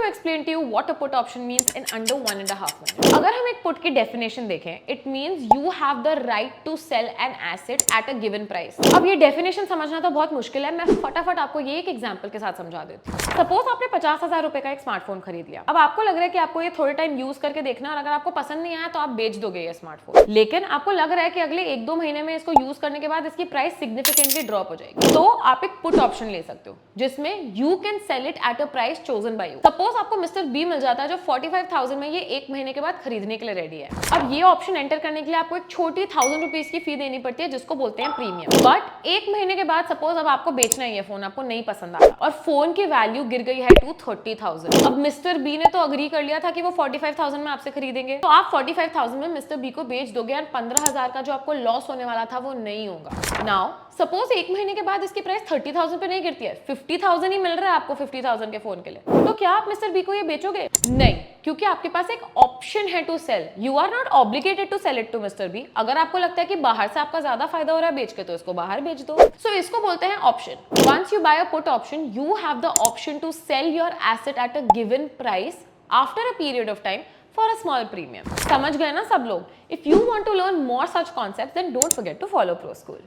to explain to you what a put option means in under 1.5 minutes. अगर हम एक put की definition देखें, it means you have the right to sell an asset at a given price. अब ये definition समझना तो बहुत मुश्किल है, मैं फटाफट आपको ये एक एग्जांपल के साथ समझा देती हूँ। सपोज आपने 50,000 रुपए का एक स्मार्टफोन खरीद लिया। अब आपको लग रहा है कि आपको ये थोड़े टाइम यूज करके देखना, और अगर आपको पसंद नहीं आया तो आप बेच दोगे ये स्मार्टफोन। लेकिन आपको लग रहा है कि अगले 1-2 महीने में इसको यूज करने के बाद इसकी प्राइस सिग्निफिकेंटली ड्रॉप हो जाएगी, तो आप एक पुट ऑप्शन ले सकते हो जिसमें you can sell it at a price chosen by you. Suppose आपको मिस्टर बी मिल जाता है जो 45,000 में ये 1 महीने के बाद खरीदने के लिए रेडी है। अब ये ऑप्शन एंटर करने के लिए आपको एक छोटी 1000 रुपीज की फी देनी पड़ती है जिसको बोलते हैं प्रीमियम। बट 1 महीने के बाद सपोज अब आपको बेचना है, ये फोन आपको नहीं पसंद आया और फोन की वैल्यू गिर गई है टू 30,000। अब मिस्टर बी ने तो अग्री कर लिया था कि वो 45,000 में आपसे खरीदेंगे, तो आप 45,000 में मिस्टर बी को बेच दोगे और 15,000 का जो आपको लॉस होने वाला था वो नहीं होगा। नाउ सपोज 1 महीने के बाद इसकी प्राइस 30,000 पे नहीं गिरती है, 50,000 ही मिल रहा है आपको 50,000 के फोन के लिए, तो क्या आप मिस्टर बी को ये बेचोगे? नहीं, क्योंकि आपके पास एक ऑप्शन है to sell. You are not obligated to sell it to mister B. अगर आपको लगता है कि बाहर से आपका ज्यादा फायदा हो रहा है बेच के, तो इसको बाहर बेच दो। सो इसको बोलते हैं option. Once you buy a put option, you have the option to sell your asset at a given price after a period of time for a small premium. समझ गए ना सब लोग? If you want to learn more such concepts, then don't forget to follow Pro School.